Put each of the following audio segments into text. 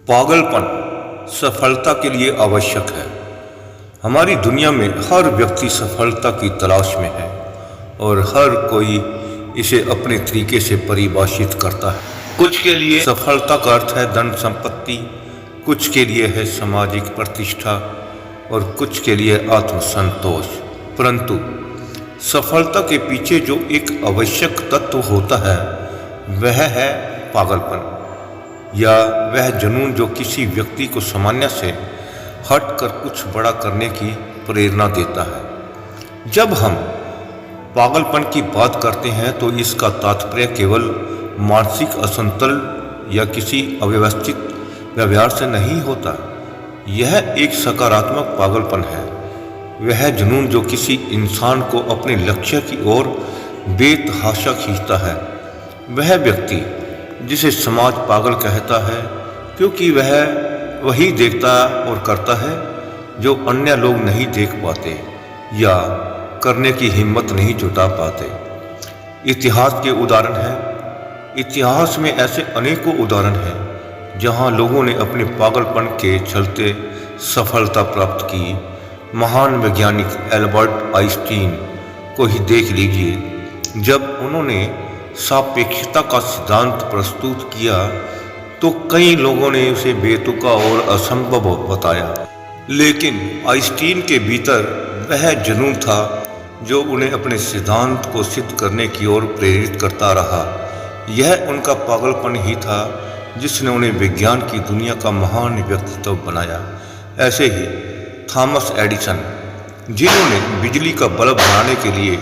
पागलपन सफलता के लिए आवश्यक है। हमारी दुनिया में हर व्यक्ति सफलता की तलाश में है और हर कोई इसे अपने तरीके से परिभाषित करता है। कुछ के लिए सफलता का अर्थ है धन संपत्ति, कुछ के लिए है सामाजिक प्रतिष्ठा और कुछ के लिए आत्मसंतोष। परंतु सफलता के पीछे जो एक आवश्यक तत्व होता है वह है पागलपन, या वह जुनून जो किसी व्यक्ति को सामान्य से हटकर कुछ बड़ा करने की प्रेरणा देता है। जब हम पागलपन की बात करते हैं तो इसका तात्पर्य केवल मानसिक असंतुलन या किसी अव्यवस्थित व्यवहार से नहीं होता। यह एक सकारात्मक पागलपन है। वह जुनून जो किसी इंसान को अपने लक्ष्य की ओर बेतहाशा खींचता है। वह व्यक्ति जिसे समाज पागल कहता है क्योंकि वह वही देखता और करता है जो अन्य लोग नहीं देख पाते या करने की हिम्मत नहीं जुटा पाते। इतिहास के उदाहरण हैं। इतिहास में ऐसे अनेकों उदाहरण हैं जहां लोगों ने अपने पागलपन के चलते सफलता प्राप्त की। महान वैज्ञानिक एल्बर्ट आइंस्टीन को ही देख लीजिए। जब उन्होंने सापेक्षता का सिद्धांत प्रस्तुत किया तो कई लोगों ने उसे बेतुका और असंभव बताया, लेकिन आइंस्टीन के भीतर वह जुनून था जो उन्हें अपने सिद्धांत को सिद्ध करने की ओर प्रेरित करता रहा। यह उनका पागलपन ही था जिसने उन्हें विज्ञान की दुनिया का महान व्यक्तित्व बनाया। ऐसे ही थॉमस एडिसन, जिन्होंने बिजली का बल्ब बनाने के लिए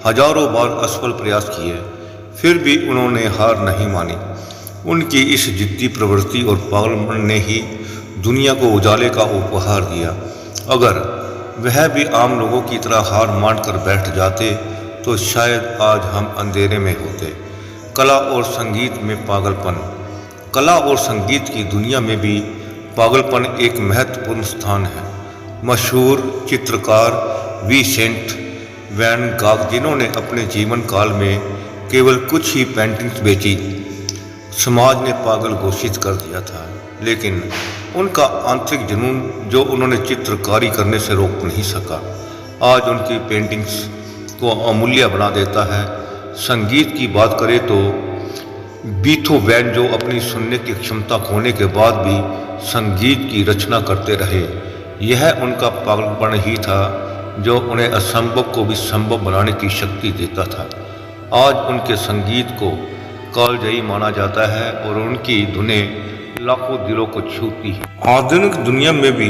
हजारों बार असफल प्रयास किए, फिर भी उन्होंने हार नहीं मानी। उनकी इस जिद्दी प्रवृत्ति और पागलपन ने ही दुनिया को उजाले का उपहार दिया। अगर वह भी आम लोगों की तरह हार मानकर बैठ जाते तो शायद आज हम अंधेरे में होते। कला और संगीत में पागलपन। कला और संगीत की दुनिया में भी पागलपन एक महत्वपूर्ण स्थान है। मशहूर चित्रकार विसेंट वैन गॉग, जिन्होंने अपने जीवन काल में केवल कुछ ही पेंटिंग्स बेची, समाज ने पागल घोषित कर दिया था। लेकिन उनका आंतरिक जुनून जो उन्होंने चित्रकारी करने से रोक नहीं सका, आज उनकी पेंटिंग्स को अमूल्य बना देता है। संगीत की बात करें तो बीथोवेन, जो अपनी सुनने की क्षमता खोने के बाद भी संगीत की रचना करते रहे, यह उनका पागलपन ही था जो उन्हें असंभव को भी संभव बनाने की शक्ति देता था। आज उनके संगीत को कालजयी माना जाता है और उनकी धुनें लाखों दिलों को छूती है। आधुनिक दुनिया में भी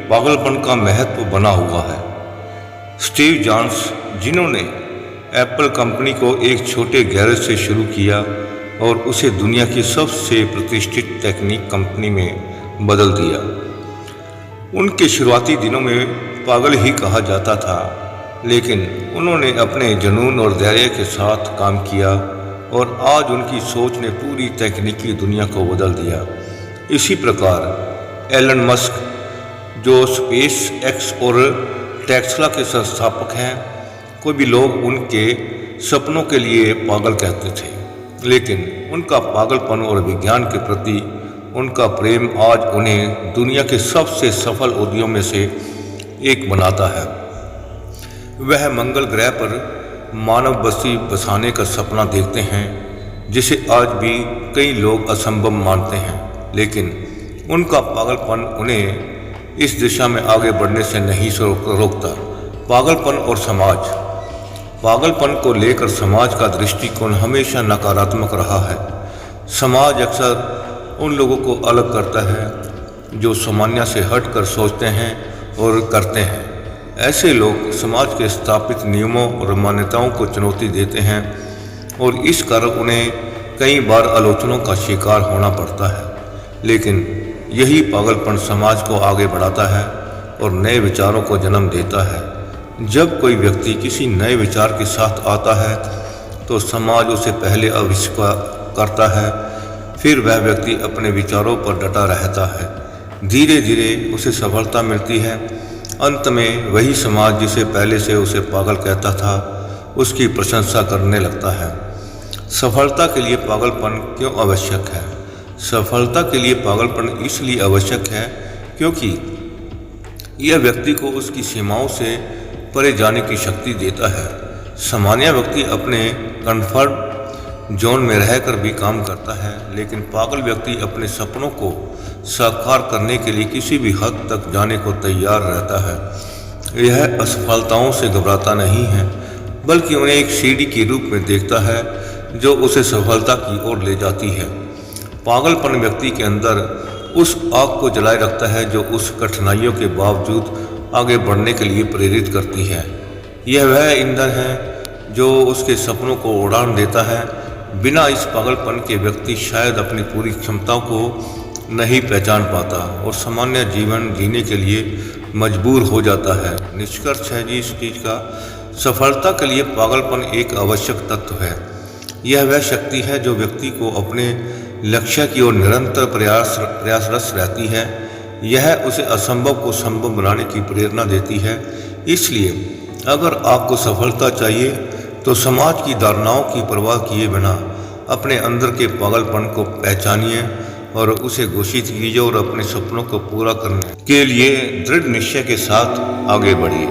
पागलपन का महत्व बना हुआ है। स्टीव जॉब्स, जिन्होंने एप्पल कंपनी को एक छोटे गैरेज से शुरू किया और उसे दुनिया की सबसे प्रतिष्ठित तकनीक कंपनी में बदल दिया, उनके शुरुआती दिनों में पागल ही कहा जाता था, लेकिन उन्होंने अपने जुनून और धैर्य के साथ काम किया और आज उनकी सोच ने पूरी तकनीकी दुनिया को बदल दिया। इसी प्रकार एलन मस्क, जो स्पेस एक्स और टेस्ला के संस्थापक हैं, कोई भी लोग उनके सपनों के लिए पागल कहते थे, लेकिन उनका पागलपन और विज्ञान के प्रति उनका प्रेम आज उन्हें दुनिया के सबसे सफल उद्यमियों में से एक बनाता है। वह मंगल ग्रह पर मानव बस्ती बसाने का सपना देखते हैं, जिसे आज भी कई लोग असंभव मानते हैं, लेकिन उनका पागलपन उन्हें इस दिशा में आगे बढ़ने से नहीं रोकता। पागलपन और समाज। पागलपन को लेकर समाज का दृष्टिकोण हमेशा नकारात्मक रहा है। समाज अक्सर उन लोगों को अलग करता है जो सामान्य से हटकर सोचते हैं और करते हैं। ऐसे लोग समाज के स्थापित नियमों और मान्यताओं को चुनौती देते हैं और इस कारण उन्हें कई बार आलोचनाओं का शिकार होना पड़ता है। लेकिन यही पागलपन समाज को आगे बढ़ाता है और नए विचारों को जन्म देता है। जब कोई व्यक्ति किसी नए विचार के साथ आता है तो समाज उसे पहले अविष्कार करता है, फिर वह व्यक्ति अपने विचारों पर डटा रहता है। धीरे धीरे उसे सफलता मिलती है। अंत में वही समाज जिसे पहले से उसे पागल कहता था, उसकी प्रशंसा करने लगता है। सफलता के लिए पागलपन क्यों आवश्यक है? सफलता के लिए पागलपन इसलिए आवश्यक है क्योंकि यह व्यक्ति को उसकी सीमाओं से परे जाने की शक्ति देता है। सामान्य व्यक्ति अपने कंफर्ट जोन में रहकर भी काम करता है, लेकिन पागल व्यक्ति अपने सपनों को साकार करने के लिए किसी भी हद तक जाने को तैयार रहता है। यह असफलताओं से घबराता नहीं है, बल्कि उन्हें एक सीढ़ी के रूप में देखता है जो उसे सफलता की ओर ले जाती है। पागलपन व्यक्ति के अंदर उस आग को जलाए रखता है जो उस कठिनाइयों के बावजूद आगे बढ़ने के लिए प्रेरित करती है। यह वह ईंधन है जो उसके सपनों को उड़ान देता है। बिना इस पागलपन के व्यक्ति शायद अपनी पूरी क्षमताओं को नहीं पहचान पाता और सामान्य जीवन जीने के लिए मजबूर हो जाता है। निष्कर्ष है जी इस चीज़ का, सफलता के लिए पागलपन एक आवश्यक तत्व है। यह वह शक्ति है जो व्यक्ति को अपने लक्ष्य की ओर निरंतर प्रयासरत रहती है। यह उसे असंभव को संभव बनाने की प्रेरणा देती है। इसलिए अगर आपको सफलता चाहिए तो समाज की धारणाओं की परवाह किए बिना अपने अंदर के पागलपन को पहचानिए और उसे घोषित कीजिए और अपने सपनों को पूरा करने के लिए दृढ़ निश्चय के साथ आगे बढ़िए।